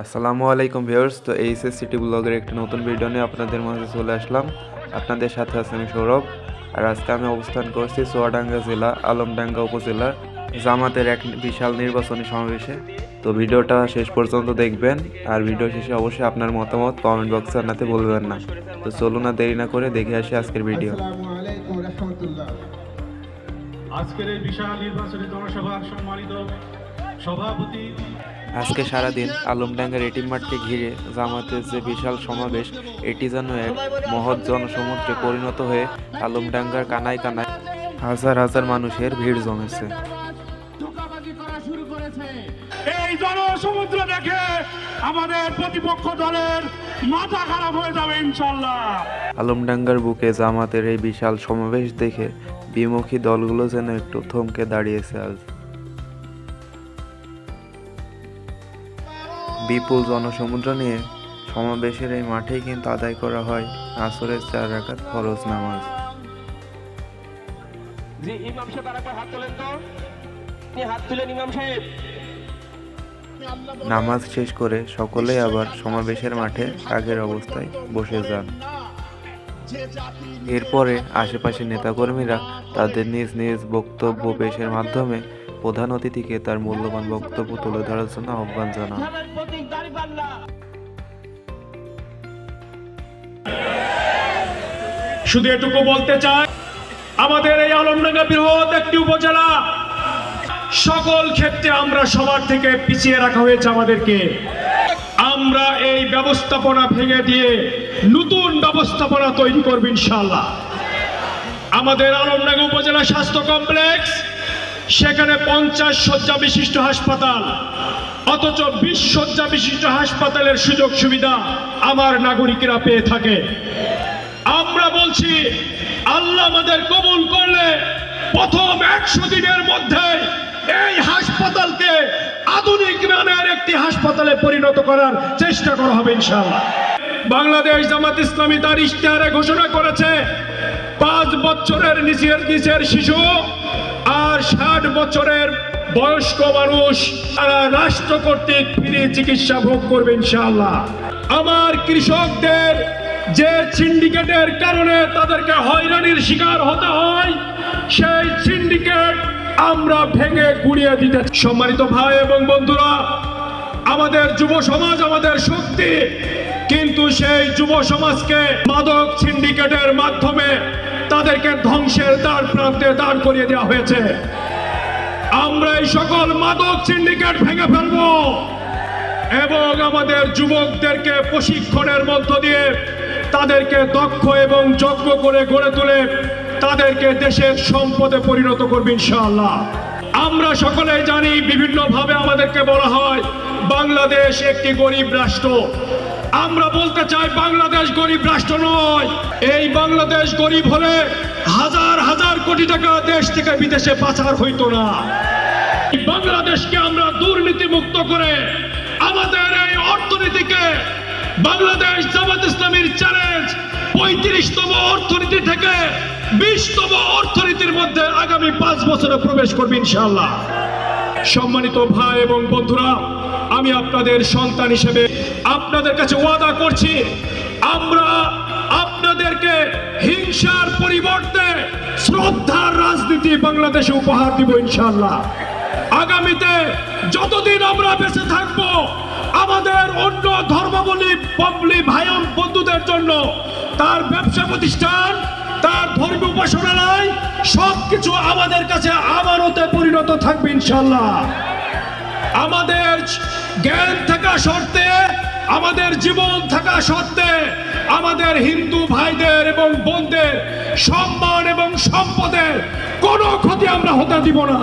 আসসালামু আলাইকুম ভিউয়ার্স। তো এইচএস সিটি ব্লগের একটি নতুন ভিডিও নিয়ে আপনাদের মাঝে চলে আসলাম। আপনাদের সাথে আছে আমি সৌরভ। আর আজকে আমি অবস্থান করছি চুয়াডাঙ্গা জেলা আলমডাঙ্গা উপজেলার জামাতের এক বিশাল নির্বাচনী সমাবেশে। তো ভিডিওটা শেষ পর্যন্ত দেখবেন, আর ভিডিও শেষে অবশ্যই আপনার মতামত কমেন্ট বক্সে জানাতে ভুলবেন না। তো চলুন না দেরি না করে দেখে আসি আজকের ভিডিও। আসসালামু আলাইকুম রাহমাতুল্লাহ। আজকের এই বিশাল নির্বাচনী জনসভার সম্মানিত সভাপতি। আজকে সারাদিন আলমডাঙ্গার এটিম মাঠকে ঘিরে জামাতের যে বিশাল সমাবেশ, এটি যেন এক মহৎ জনসমুদ্রে পরিণত হয়ে আলমডাঙ্গার কানায় কানায় হাজার হাজার মানুষের ভিড় জমেছে। এই জনসমুদ্র দেখে আমাদের প্রতিপক্ষ দলের মাথা খারাপ হয়ে যাবে ইনশাআল্লাহ। আলমডাঙ্গার বুকে জামাতের এই বিশাল সমাবেশ দেখে বিমুখী দলগুলো যেন একটু থমকে দাঁড়িয়েছে। আজ বিপুল জনসমুদ্র নিয়ে সমাবেশের এই মাঠেই কিন্তু আদায় করা হয় আসরের 4 রাকাত ফরজ নামাজ। জি ইমাম সাহেব আরেকবার হাত তোলেন তো। আপনি হাত তুলেন ইমাম সাহেব। নামাজ শেষ করে সকলেই আবার সমাবেশের মাঠে আগের অবস্থায় বসে যান। এরপরে আশেপাশে নেতাকর্মীরা তাদের নিজ নিজ বক্তব্য পেশের মাধ্যমে প্রধান অতিথিকে তার মূল্যবান বক্তব্য তুলে ধরার জন্য আহ্বান জানান। শুধু এটুকু বলতে চাই, আমাদের এই আলমডাঙ্গা বৃহৎ একটি উপজেলা, সকল ক্ষেত্রে আমরা সবার থেকে পিছিয়ে রাখা হয়েছে আমাদেরকে। আমরা এই ব্যবস্থাপনা ভেঙে দিয়ে নতুন ব্যবস্থাপনা তৈরি করব ইনশাআল্লাহ। আমাদের আলমডাঙ্গা উপজেলা স্বাস্থ্য কমপ্লেক্স, সেখানে 50 শয্যা বিশিষ্ট হাসপাতাল, অথচ 20 শয্যা বিশিষ্ট হাসপাতালের সুযোগ সুবিধা আমার নাগরিকেরা পেয়ে থাকে। আমরা বলছি, আল্লাহ আমাদের কবুল করলে প্রথম 100 দিনের মধ্যে এই হাসপাতালকে আধুনিক মানের একটি হাসপাতালে পরিণত করার চেষ্টা করা হবে ইনশাআল্লাহ। বাংলাদেশ জামাত ইসলামী তার ইশতেহারে ঘোষণা করেছে 5 বছরের নিচের শিশু আর 60 বছরের বয়স্ক মানুষ তারা রাষ্ট্র কর্তৃক ফ্রি চিকিৎসা ভোগ করবে ইনশাআল্লাহ। আমার কৃষকদের যে সিন্ডিকেটের কারণে তাদেরকে হয়রানির শিকার হতে হয়, সেই সিন্ডিকেট আমরা ভেঙে গুড়িয়ে দিতে। সম্মানিত ভাই এবং বন্ধুরা, আমাদের যুব সমাজ আমাদের শক্তি, কিন্তু সেই যুব সমাজকে মাদক সিন্ডিকেটের মাধ্যমে তাদেরকে ধ্বংসের দ্বার প্রান্তে দাঁড় করিয়ে দেওয়া হয়েছে। আমরা এই সকল মাদক সিন্ডিকেট ভেঙে ফেলবো এবং আমাদের যুবকদেরকে প্রশিক্ষণের মধ্য দিয়ে তাদেরকে দক্ষ এবং যোগ্য করে গড়ে তুলে তাদেরকে দেশের সম্পদে পরিণত করবে ইনশাআল্লাহ। আমরা সকলেই জানি, বিভিন্নভাবে আমাদেরকে বলা হয় বাংলাদেশ একটি গরিব রাষ্ট্র। আমরা বলতে চাই, বাংলাদেশ গরিব রাষ্ট্র নয়। এই বাংলাদেশ গরিব হলে হাজার হাজার কোটি টাকা দেশ থেকে বিদেশে পাচার হইতো না। বাংলাদেশকে আমরা দুর্নীতি মুক্ত করে আমাদের এই অর্থনীতিকে, বাংলাদেশ জামাত ইসলামীর চ্যালেঞ্জ 35তম অর্থনীতি থেকে 20তম অর্থনীতির মধ্যে আগামী 5 বছরে প্রবেশ করবে ইনশাআল্লাহ। সম্মানিত ভাই এবং বন্ধুরা, আমি আপনাদের সন্তান হিসেবে আপনাদের কাছে ওয়াদা করছি, আমরা আপনাদেরকে হিংসার পরিবর্তে শ্রদ্ধার রাজনীতি বাংলাদেশে উপহার দিব ইনশাআল্লাহ। আগামীতে যতদিন আমরা বেঁচে থাকবো, আমাদের অন্য ধর্মাবলম্বী ভাই বন্ধুদের জন্য তার ব্যবসা প্রতিষ্ঠান, তার ধর্মীয় উপাসনালয় সবকিছু আমাদের কাছে আমানতে পরিণত থাকবে ইনশাআল্লাহ। আমাদের জ্ঞান থাকা শর্তে, আমাদের জীবন থাকা শর্তে, আমাদের হিন্দু ভাইদের এবং বোনদের সম্মান এবং সম্পদের কোনো ক্ষতি আমরা হতে দিব না।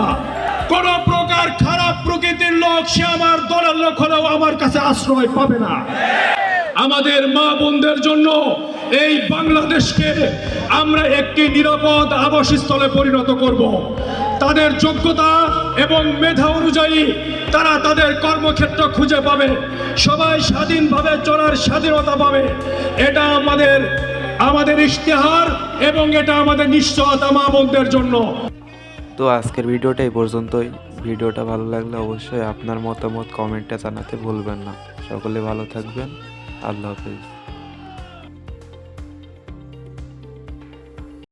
কোন প্রকার খারাপ প্রকৃতির লোক, সে আমার দলের লোক হলেও আমার কাছে আশ্রয় পাবে না। আমাদের মা বোনদের জন্য এই বাংলাদেশকে আমরা একটি নিরাপদ আবাসস্থলে পরিণত করব। তাদের যোগ্যতা এবং মেধা অনুযায়ী তারা তাদের কর্মক্ষেত্র খুঁজে পাবে, সবাই স্বাধীনভাবে চলার স্বাধীনতা পাবে। এটা আমাদের ইশতেহার এবং এটা আমাদের নিশ্চয়তা মা বোনদের জন্য। তো আজকের ভিডিওটা এই পর্যন্তই। ভিডিওটা ভালো লাগলে অবশ্যই আপনার মতামত কমেন্টে জানাতে ভুলবেন না। সকলে ভালো থাকবেন। আল্লাহ হাফেজ।